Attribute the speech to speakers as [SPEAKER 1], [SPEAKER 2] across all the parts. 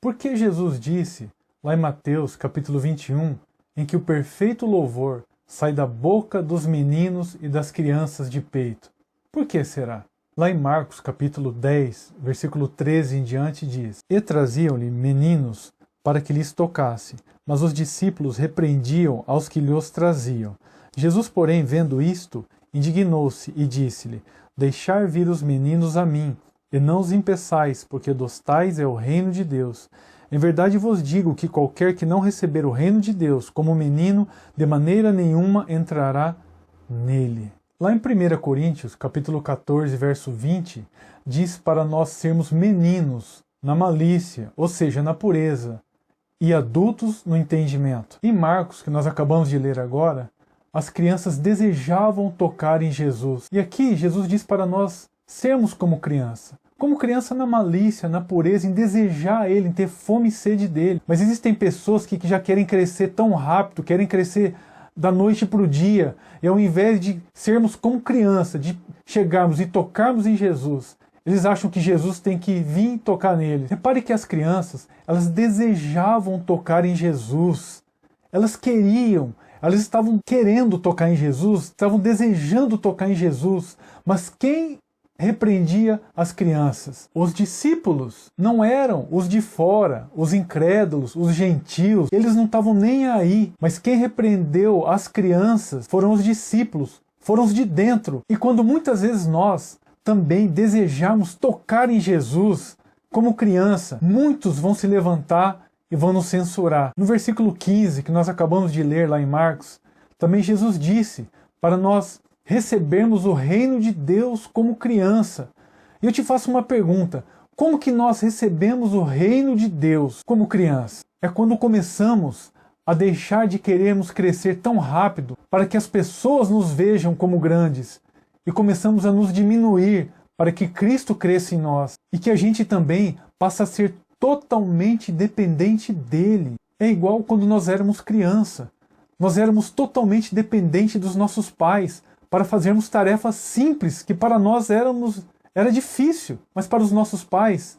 [SPEAKER 1] Porque Jesus disse, lá em Mateus capítulo 21, em que o perfeito louvor sai da boca dos meninos e das crianças de peito. Por que será? Lá em Marcos capítulo 10, versículo 13 em diante diz: E traziam-lhe meninos para que lhes tocasse, mas os discípulos repreendiam aos que lhes traziam. Jesus, porém, vendo isto, indignou-se e disse-lhe: Deixai vir os meninos a mim, e não os impeçais, porque dos tais é o reino de Deus. Em verdade vos digo que qualquer que não receber o reino de Deus como menino, de maneira nenhuma entrará nele. Lá em 1 Coríntios, capítulo 14, verso 20, diz para nós sermos meninos na malícia, ou seja, na pureza, e adultos no entendimento. Em Marcos, que nós acabamos de ler agora, as crianças desejavam tocar em Jesus. E aqui Jesus diz para nós sermos como criança. Como criança na malícia, na pureza, em desejar Ele, em ter fome e sede dEle. Mas existem pessoas que já querem crescer tão rápido, querem crescer da noite para o dia, e ao invés de sermos como criança, de chegarmos e tocarmos em Jesus, eles acham que Jesus tem que vir tocar neles. Repare que as crianças, elas desejavam tocar em Jesus. Elas queriam, elas estavam querendo tocar em Jesus, estavam desejando tocar em Jesus. Mas quem repreendia as crianças? Os discípulos. Não eram os de fora, os incrédulos, os gentios. Eles não estavam nem aí. Mas quem repreendeu as crianças foram os discípulos, foram os de dentro. E quando muitas vezes nós também desejamos tocar em Jesus como criança, muitos vão se levantar e vão nos censurar. No versículo 15, que nós acabamos de ler lá em Marcos, também Jesus disse para nós recebermos o reino de Deus como criança. E eu te faço uma pergunta: como que nós recebemos o reino de Deus como criança? É quando começamos a deixar de querermos crescer tão rápido para que as pessoas nos vejam como grandes e começamos a nos diminuir para que Cristo cresça em nós e que a gente também passe a ser totalmente dependente dele. É igual quando nós éramos criança. Nós éramos totalmente dependentes dos nossos pais para fazermos tarefas simples que para nós era difícil, mas para os nossos pais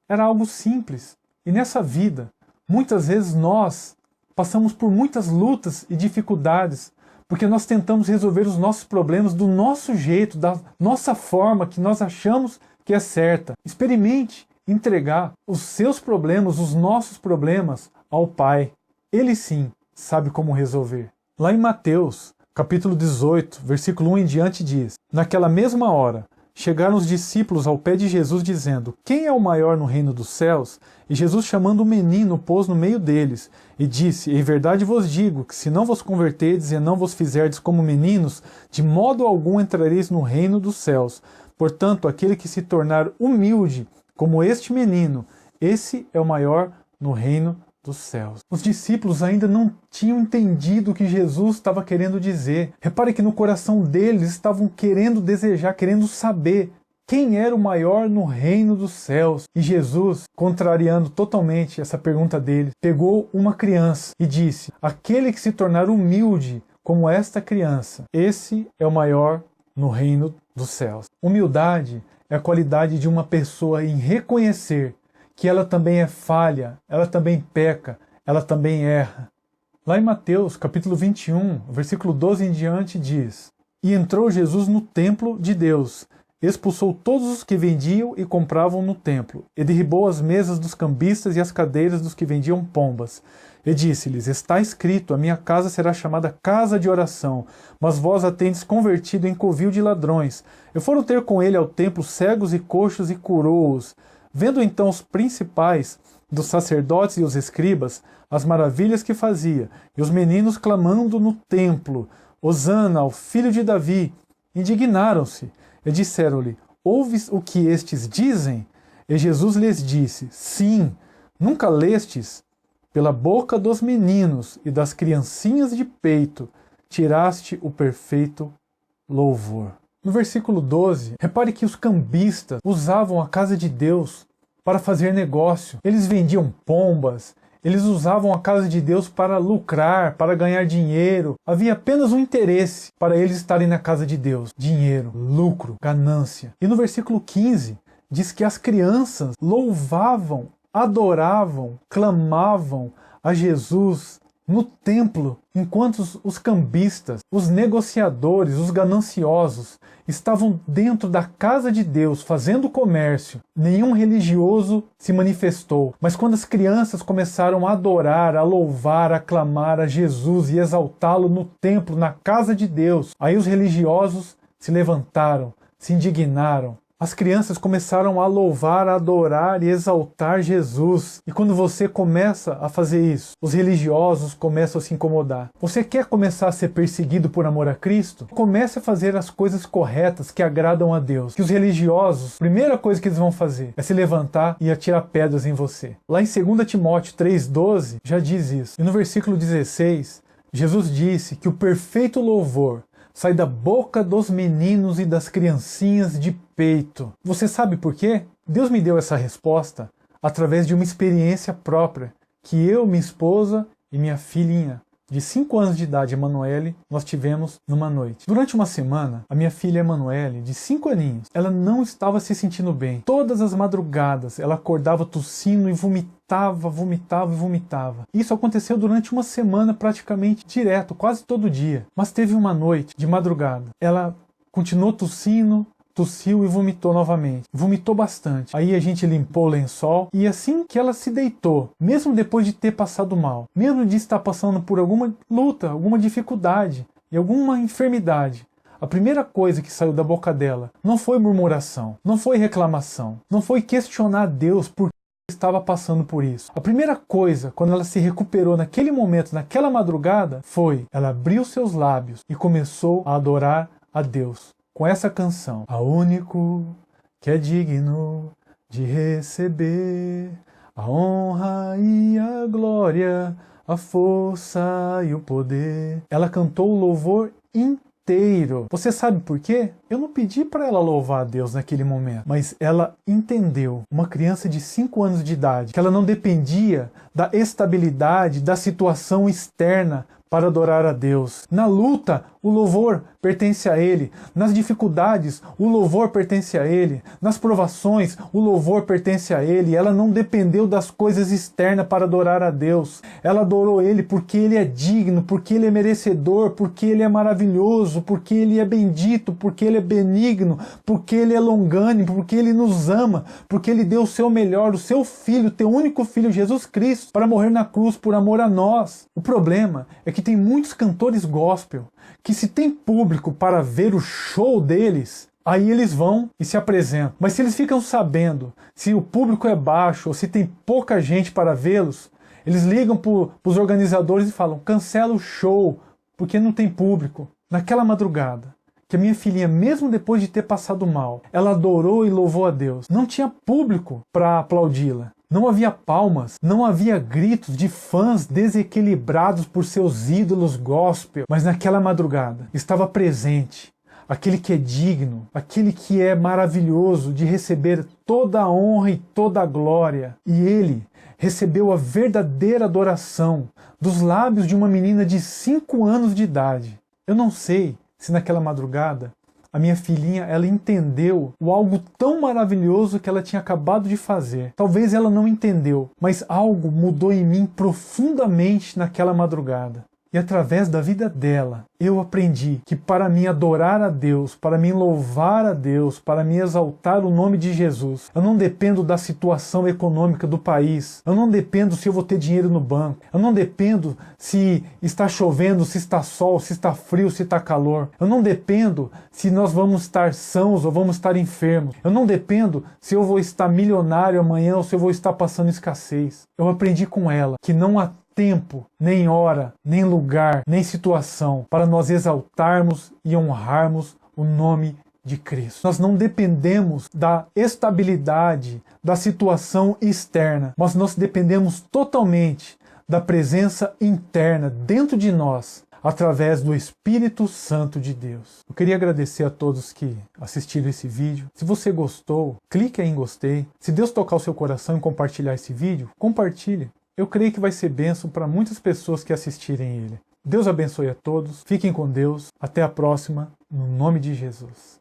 [SPEAKER 1] era algo simples. E nessa vida, muitas vezes nós passamos por muitas lutas e dificuldades, porque nós tentamos resolver os nossos problemas do nosso jeito, da nossa forma que nós achamos que é certa. Experimente entregar os seus problemas, os nossos problemas ao Pai. Ele sim sabe como resolver. Lá em Mateus, capítulo 18, versículo 1 em diante diz: Naquela mesma hora, chegaram os discípulos ao pé de Jesus, dizendo: Quem é o maior no reino dos céus? E Jesus, chamando o menino, pôs no meio deles, e disse: Em verdade vos digo, que se não vos converterdes e não vos fizerdes como meninos, de modo algum entrareis no reino dos céus. Portanto, aquele que se tornar humilde, como este menino, esse é o maior no reino dos céus. Os discípulos ainda não tinham entendido o que Jesus estava querendo dizer. Repare que no coração deles estavam querendo desejar, querendo saber quem era o maior no reino dos céus. E Jesus, contrariando totalmente essa pergunta deles, pegou uma criança e disse: aquele que se tornar humilde como esta criança, esse é o maior no reino dos céus. Humildade é a qualidade de uma pessoa em reconhecer que ela também é falha, ela também peca, ela também erra. Lá em Mateus, capítulo 21, versículo 12 em diante, diz: E entrou Jesus no templo de Deus, expulsou todos os que vendiam e compravam no templo, e derribou as mesas dos cambistas e as cadeiras dos que vendiam pombas. E disse-lhes: Está escrito, a minha casa será chamada casa de oração, mas vós a tendes convertido em covil de ladrões. E foram ter com ele ao templo cegos e coxos e curou-os. Vendo então os principais dos sacerdotes e os escribas as maravilhas que fazia, e os meninos clamando no templo: Hosana ao filho de Davi, indignaram-se e disseram-lhe: Ouves o que estes dizem? E Jesus lhes disse: Sim, nunca lestes? Pela boca dos meninos e das criancinhas de peito tiraste o perfeito louvor. No versículo 12, repare que os cambistas usavam a casa de Deus para fazer negócio. Eles vendiam pombas, eles usavam a casa de Deus para lucrar, para ganhar dinheiro. Havia apenas um interesse para eles estarem na casa de Deus: dinheiro, lucro, ganância. E no versículo 15, diz que as crianças louvavam adoravam, clamavam a Jesus no templo, enquanto os cambistas, os negociadores, os gananciosos estavam dentro da casa de Deus fazendo comércio. Nenhum religioso se manifestou, mas quando as crianças começaram a adorar, a louvar, a clamar a Jesus e exaltá-lo no templo, na casa de Deus, aí os religiosos se levantaram, se indignaram. As crianças começaram a louvar, a adorar e exaltar Jesus. E quando você começa a fazer isso, os religiosos começam a se incomodar. Você quer começar a ser perseguido por amor a Cristo? Comece a fazer as coisas corretas que agradam a Deus. Que os religiosos, a primeira coisa que eles vão fazer é se levantar e atirar pedras em você. Lá em 2 Timóteo 3,12 já diz isso. E no versículo 16, Jesus disse que o perfeito louvor sai da boca dos meninos e das criancinhas de peito. Você sabe por quê? Deus me deu essa resposta através de uma experiência própria que eu, minha esposa e minha filhinha de 5 anos de idade, Emanuele, nós tivemos numa noite. Durante uma semana, a minha filha Emanuele, de 5 aninhos, ela não estava se sentindo bem. Todas as madrugadas ela acordava tossindo e vomitava. Isso aconteceu durante uma semana praticamente direto, quase todo dia. Mas teve uma noite de madrugada. Ela continuou tossindo, tossiu e vomitou novamente. Vomitou bastante. Aí a gente limpou o lençol e assim que ela se deitou, mesmo depois de ter passado mal, mesmo de estar passando por alguma luta, alguma dificuldade e alguma enfermidade, a primeira coisa que saiu da boca dela não foi murmuração, não foi reclamação, não foi questionar Deus por que estava passando por isso. A primeira coisa, quando ela se recuperou naquele momento, naquela madrugada, foi ela abriu seus lábios e começou a adorar a Deus com essa canção: ao único que é digno de receber a honra e a glória, a força e o poder. Ela cantou o louvor inteiro. Você sabe por quê? Eu não pedi para ela louvar a Deus naquele momento, mas ela entendeu, uma criança de 5 anos de idade, que ela não dependia da estabilidade, da situação externa para adorar a Deus. Na luta, o louvor pertence a Ele. Nas dificuldades, o louvor pertence a Ele. Nas provações, o louvor pertence a Ele. Ela não dependeu das coisas externas para adorar a Deus. Ela adorou Ele porque Ele é digno, porque Ele é merecedor, porque Ele é maravilhoso, porque Ele é bendito, porque Ele é benigno, porque Ele é longânimo, porque Ele nos ama, porque Ele deu o seu melhor, o seu Filho, o teu único Filho, Jesus Cristo, para morrer na cruz por amor a nós. O problema é que tem muitos cantores gospel que, se tem público para ver o show deles, aí eles vão e se apresentam. Mas se eles ficam sabendo se o público é baixo ou se tem pouca gente para vê-los, eles ligam para os organizadores e falam: cancela o show porque não tem público. Naquela madrugada que a minha filhinha, mesmo depois de ter passado mal, ela adorou e louvou a Deus, não tinha público para aplaudi-la. Não havia palmas, não havia gritos de fãs desequilibrados por seus ídolos gospel, mas naquela madrugada estava presente aquele que é digno, aquele que é maravilhoso de receber toda a honra e toda a glória. E ele recebeu a verdadeira adoração dos lábios de uma menina de 5 anos de idade. Eu não sei se naquela madrugada a minha filhinha, ela entendeu o algo tão maravilhoso que ela tinha acabado de fazer. Talvez ela não entendeu, mas algo mudou em mim profundamente naquela madrugada. E através da vida dela, eu aprendi que para mim adorar a Deus, para mim louvar a Deus, para mim exaltar o nome de Jesus, eu não dependo da situação econômica do país, eu não dependo se eu vou ter dinheiro no banco, eu não dependo se está chovendo, se está sol, se está frio, se está calor, eu não dependo se nós vamos estar sãos ou vamos estar enfermos, eu não dependo se eu vou estar milionário amanhã ou se eu vou estar passando escassez. Eu aprendi com ela que não há tempo, nem hora, nem lugar, nem situação para nós exaltarmos e honrarmos o nome de Cristo. Nós não dependemos da estabilidade, da situação externa, mas nós dependemos totalmente da presença interna dentro de nós, através do Espírito Santo de Deus. Eu queria agradecer a todos que assistiram esse vídeo. Se você gostou, clique aí em gostei. Se Deus tocar o seu coração em compartilhar esse vídeo, compartilhe. Eu creio que vai ser bênção para muitas pessoas que assistirem ele. Deus abençoe a todos, fiquem com Deus, até a próxima, no nome de Jesus.